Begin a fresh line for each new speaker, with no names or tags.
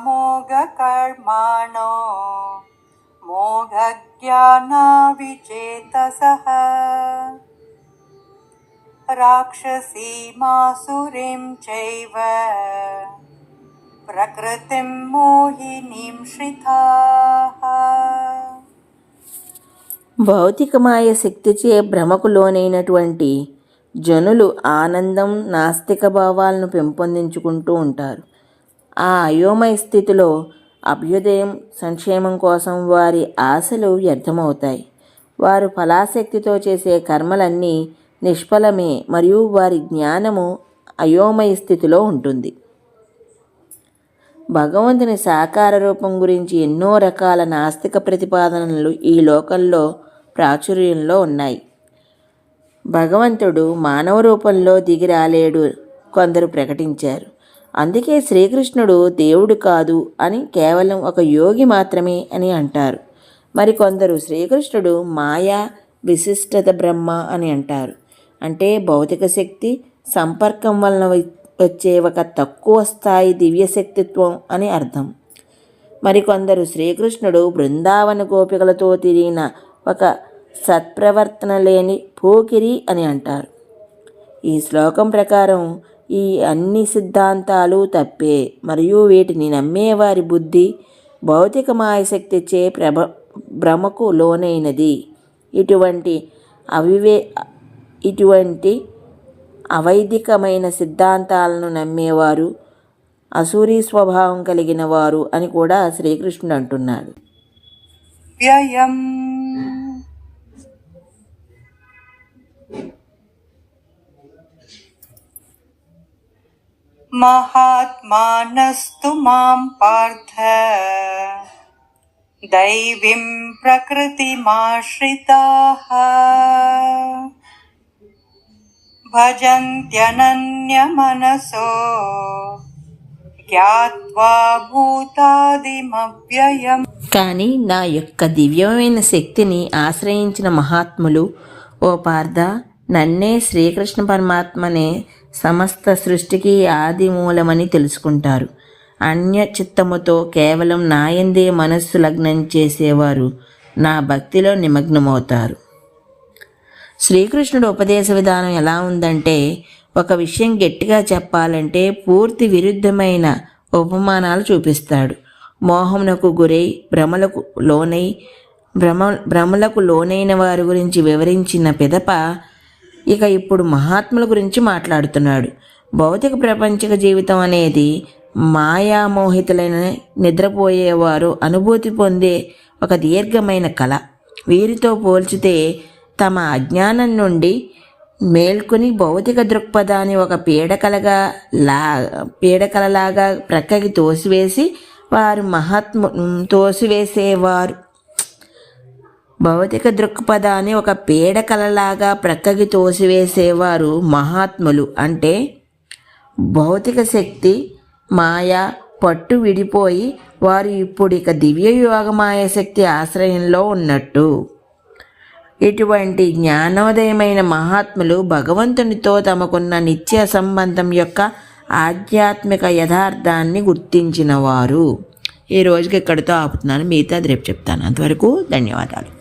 मोघकर्माणो मोघज्ञानाविचेतसः राक्षसीमासुरीं चैव प्रकृतिं मोहिनीं श्रिताः.
భౌతికమాయ శక్తిచే భ్రమకు లోనైనటువంటి జనులు ఆనందం, నాస్తిక భావాలను పెంపొందించుకుంటూ ఉంటారు. ఆ అయోమయ స్థితిలో అభ్యుదయం, సంక్షేమం కోసం వారి ఆశలు వ్యర్థమవుతాయి. వారు ఫలాసక్తితో చేసే కర్మలన్నీ నిష్ఫలమే మరియు వారి జ్ఞానము అయోమయ స్థితిలో ఉంటుంది. భగవంతుని సాకార రూపం గురించి ఎన్నో రకాల నాస్తిక ప్రతిపాదనలు ఈ లోకంలో ప్రాచుర్యంలో ఉన్నాయి. భగవంతుడు మానవ రూపంలో దిగి రాలేడు కొందరు ప్రకటించారు. అందుకే శ్రీకృష్ణుడు దేవుడు కాదు అని, కేవలం ఒక యోగి మాత్రమే అని అంటారు. మరికొందరు శ్రీకృష్ణుడు మాయా విశిష్టత బ్రహ్మ అని అంటారు. అంటే భౌతిక శక్తి సంపర్కం వలన వచ్చే ఒక తక్కువ స్థాయి దివ్యశక్తిత్వం అని అర్థం. మరికొందరు శ్రీకృష్ణుడు బృందావన గోపికలతో తిరిగిన ఒక సత్ప్రవర్తన లేని పోకిరి అని అంటారు. ఈ శ్లోకం ప్రకారం ఈ అన్ని సిద్ధాంతాలు తప్పే మరియు వీటిని నమ్మేవారి బుద్ధి భౌతిక మాయశక్తిచే భ్రమకు లోనైనది. ఇటువంటి అవైదికమైన సిద్ధాంతాలను నమ్మేవారు అసూరీ స్వభావం కలిగిన వారు అని కూడా శ్రీకృష్ణుడు అంటున్నాడు.
వ్యయం మహాత్మానస్తు మాం పార్థ దైవీం ప్రకృతిమాశ్రితాః భజంత్యనన్యమనసో జ్ఞాత్వా భూతాదిమవ్యయం.
కానీ నా యొక్క దివ్యమైన శక్తిని ఆశ్రయించిన మహాత్ములు, ఓ పార్థ, నన్నే శ్రీకృష్ణ పరమాత్మనే సమస్త సృష్టికి ఆది మూలమని తెలుసుకుంటారు. అన్య చిత్తముతో కేవలం నాయందే మనస్సు లగ్నం చేసేవారు నా భక్తిలో నిమగ్నమవుతారు. శ్రీకృష్ణుడు ఉపదేశ విధానం ఎలా ఉందంటే, ఒక విషయం గట్టిగా చెప్పాలంటే పూర్తి విరుద్ధమైన ఉపమానాలు చూపిస్తాడు. మోహమునకు గురై భ్రమలకు లోనైన వారి గురించి వివరించిన పిదప ఇక ఇప్పుడు మహాత్ముల గురించి మాట్లాడుతున్నాడు. భౌతిక ప్రపంచక జీవితం అనేది మాయామోహితులైన నిద్రపోయేవారు అనుభూతి పొందే ఒక దీర్ఘమైన కళ. వీరితో పోల్చితే తమ అజ్ఞానం నుండి మేల్కొని భౌతిక దృక్పథాన్ని ఒక పీడకలలాగా ప్రక్కకి తోసివేసేవారు భౌతిక దృక్పథాన్ని ఒక పీడకలలాగా ప్రక్కకి తోసివేసేవారు మహాత్ములు. అంటే భౌతిక శక్తి మాయ పట్టు విడిపోయి వారు ఇప్పుడు ఇక దివ్య యోగమాయ శక్తి ఆశ్రయంలో ఉన్నట్టు. ఇటువంటి జ్ఞానోదయమైన మహాత్ములు భగవంతునితో తమకున్న నిత్య సంబంధం యొక్క ఆధ్యాత్మిక యథార్థాన్ని గుర్తించిన వారు. ఈ రోజుకి ఇక్కడితో ఆపుతున్నాను. మిగతాది రేపు చెప్తాను. అంతవరకు ధన్యవాదాలు.